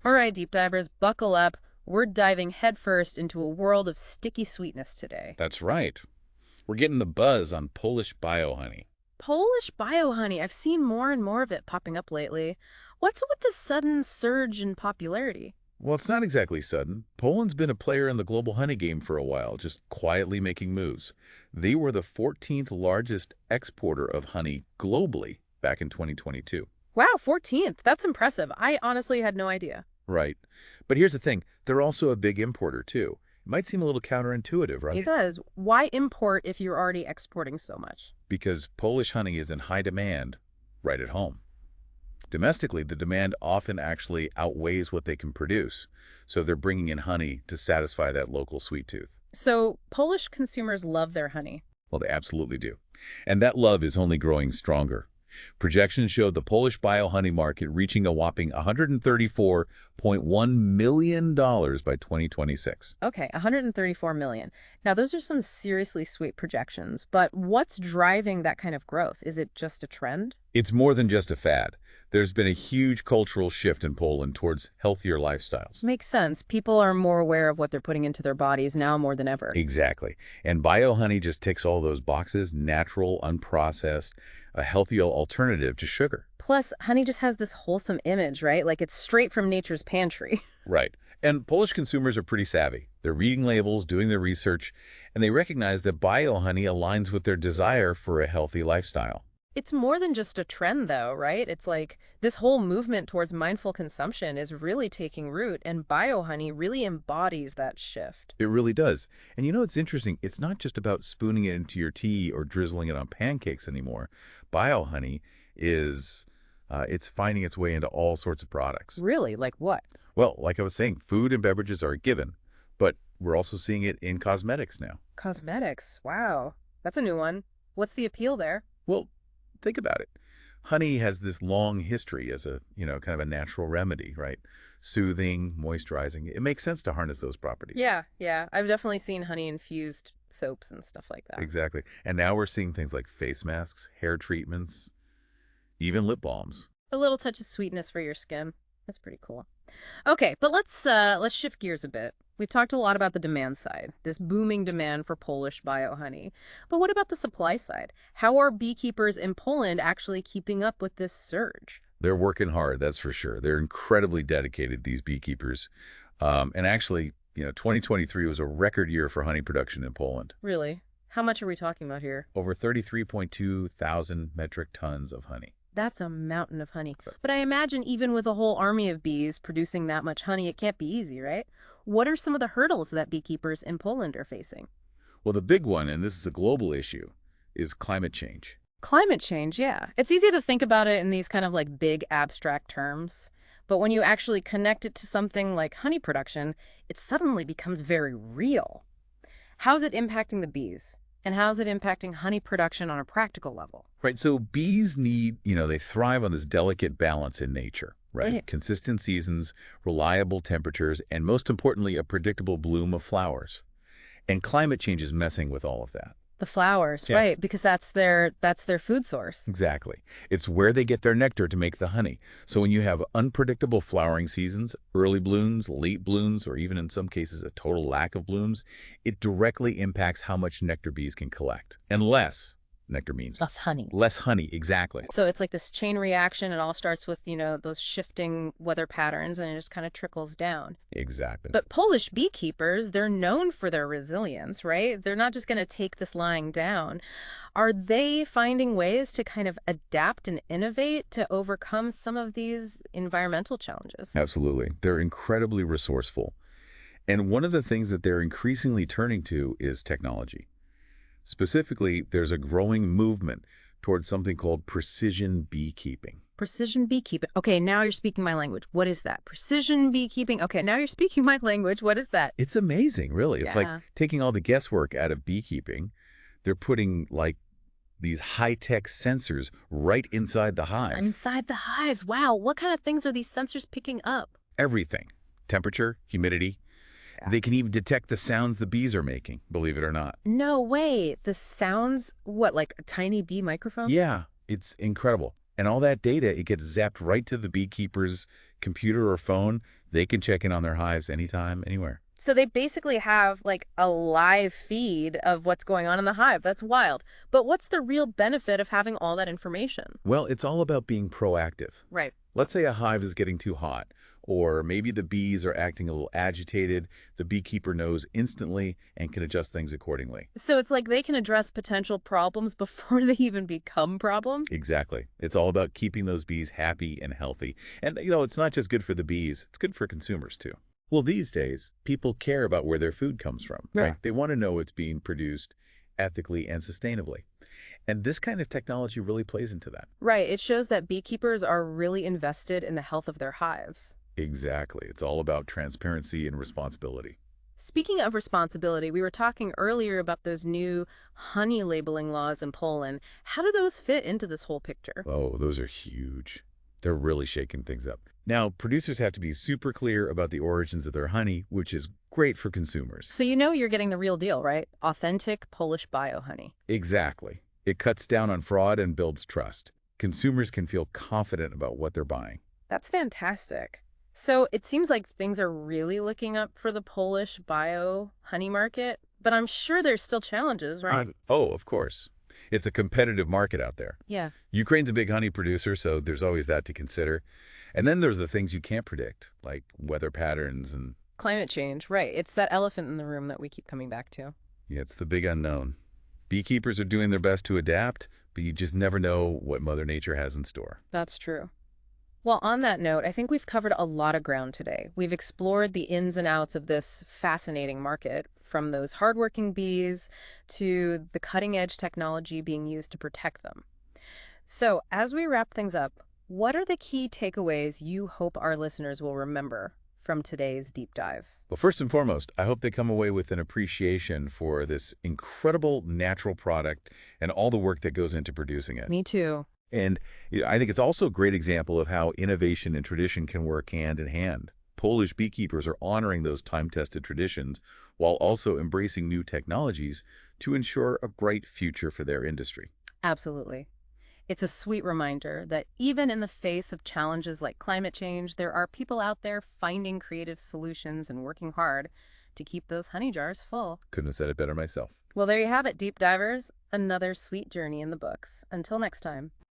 All right, deep divers, buckle up. We're diving headfirst into a world of sticky sweetness today. That's right. We're getting the buzz on Polish biohoney. Polish biohoney. I've seen more and more of it popping up lately. What's with the sudden surge in popularity? Well, it's not exactly sudden. Poland's been a player in the global honey game for a while, just quietly making moves. They were the 14th largest exporter of honey globally back in 2022. Wow, 14th. That's impressive. I honestly had no idea. Right. But here's the thing. They're also a big importer, too. It might seem a little counterintuitive, right? It does. Why import if you're already exporting so much? Because Polish honey is in high demand right at home. Domestically, the demand often actually outweighs what they can produce, so they're bringing in honey to satisfy that local sweet tooth. So, Polish consumers love their honey. Well, they absolutely do. And that love is only growing stronger. Projections show the Polish biohoney market reaching a whopping $134.1 million by 2026. Okay, 134 million. Now, those are some seriously sweet projections, but what's driving that kind of growth? Is it just a trend? It's more than just a fad. There's been a huge cultural shift in Poland towards healthier lifestyles. Makes sense. People are more aware of what they're putting into their bodies now more than ever. Exactly. And biohoney just ticks all those boxes: natural, unprocessed, a healthy alternative to sugar. Plus, honey just has this wholesome image, right? Like it's straight from nature's pantry. Right. And Polish consumers are pretty savvy. They're reading labels, doing their research, and they recognize that biohoney aligns with their desire for a healthy lifestyle. It's more than just a trend, though, right? It's like this whole movement towards mindful consumption is really taking root, and biohoney really embodies that shift. It really does. And you know, it's interesting. It's not just about spooning it into your tea or drizzling it on pancakes anymore. Biohoney is, it's finding its way into all sorts of products. Really? Like what? Well, like I was saying, food and beverages are a given, but we're also seeing it in cosmetics now. Cosmetics. Wow. That's a new one. What's the appeal there? Well, think about it. Honey has this long history as a, kind of a natural remedy, right? Soothing, moisturizing. It makes sense to harness those properties. Yeah. I've definitely seen honey-infused soaps and stuff like that. Exactly. And now we're seeing things like face masks, hair treatments, even lip balms. A little touch of sweetness for your skin. That's pretty cool. Okay, but let's shift gears a bit. We've talked a lot about the demand side, this booming demand for Polish biohoney. But what about the supply side? How are beekeepers in Poland actually keeping up with this surge? They're working hard, that's for sure. They're incredibly dedicated, these beekeepers. And actually, 2023 was a record year for honey production in Poland. Really? How much are we talking about here? Over 33.2 thousand metric tons of honey. That's a mountain of honey. But I imagine even with a whole army of bees producing that much honey, it can't be easy, right? What are some of the hurdles that beekeepers in Poland are facing? Well, the big one, and this is a global issue, is climate change. Climate change, yeah. It's easy to think about it in these kind of like big abstract terms. But when you actually connect it to something like honey production, it suddenly becomes very real. How's it impacting the bees? And how's it impacting honey production on a practical level? Right, so bees need, they thrive on this delicate balance in nature, right? Right. Consistent seasons, reliable temperatures, and most importantly, a predictable bloom of flowers. And climate change is messing with all of that. The flowers, Yeah. right, because that's their food source. Exactly. It's where they get their nectar to make the honey. So when you have unpredictable flowering seasons, early blooms, late blooms, or even in some cases a total lack of blooms, it directly impacts how much nectar bees can collect. And less nectar means Less honey. less honey, exactly. So it's like this chain reaction. It all starts with, those shifting weather patterns and it just kind of trickles down. Exactly. But Polish beekeepers, they're known for their resilience, right? They're not just going to take this lying down. Are they finding ways to kind of adapt and innovate to overcome some of these environmental challenges? Absolutely. They're incredibly resourceful. And one of the things that they're increasingly turning to is technology. Specifically, there's a growing movement towards something called precision beekeeping. Precision beekeeping. Okay, now you're speaking my language. What is that? Precision beekeeping. Okay, now you're speaking my language. What is that? It's amazing, really. It's like Yeah. taking all the guesswork out of beekeeping. They're putting like these high-tech sensors right inside the hive. Inside the hives. Wow, what kind of things are these sensors picking up? Everything. Temperature, humidity. They can even detect the sounds the bees are making, believe it or not. No way. The sounds, what, like a tiny bee microphone? Yeah, it's incredible. And all that data, it gets zapped right to the beekeeper's computer or phone They can check in on their hives anytime, anywhere. So they basically have like a live feed of what's going on in the hive. That's wild. But what's the real benefit of having all that information? Well, it's all about being proactive. Right. Let's say a hive is getting too hot, or maybe the bees are acting a little agitated. The beekeeper knows instantly and can adjust things accordingly. So it's like they can address potential problems before they even become problems? Exactly. It's all about keeping those bees happy and healthy. And, it's not just good for the bees, it's good for consumers too. Well, these days, people care about where their food comes from, right? Yeah. They want to know it's being produced ethically and sustainably. And this kind of technology really plays into that. Right. It shows that beekeepers are really invested in the health of their hives. Exactly. It's all about transparency and responsibility. Speaking of responsibility, we were talking earlier about those new honey labeling laws in Poland. How do those fit into this whole picture? Oh, those are huge. They're really shaking things up. Now, producers have to be super clear about the origins of their honey, which is great for consumers. So you know you're getting the real deal, right? Authentic Polish bio honey. Exactly. It cuts down on fraud and builds trust. Consumers can feel confident about what they're buying. That's fantastic. So it seems like things are really looking up for the Polish bio honey market, but I'm sure there's still challenges, right? Oh, of course. It's a competitive market out there. Yeah. Ukraine's a big honey producer, so there's always that to consider. And then there's the things you can't predict, like weather patterns and, Climate change, right. It's that elephant in the room that we keep coming back to. yeah, it's the big unknown. Beekeepers are doing their best to adapt, but you just never know what Mother Nature has in store. That's true. Well, on that note, I think we've covered a lot of ground today. We've explored the ins and outs of this fascinating market, from those hardworking bees to the cutting-edge technology being used to protect them. So, as we wrap things up, what are the key takeaways you hope our listeners will remember from today's deep dive? Well, first and foremost, I hope they come away with an appreciation for this incredible natural product and all the work that goes into producing it. Me too. And I think it's also a great example of how innovation and tradition can work hand in hand. Polish beekeepers are honoring those time-tested traditions while also embracing new technologies to ensure a bright future for their industry. Absolutely. It's a sweet reminder that even in the face of challenges like climate change, there are people out there finding creative solutions and working hard to keep those honey jars full. Couldn't have said it better myself. Well, there you have it, deep divers. Another sweet journey in the books. Until next time.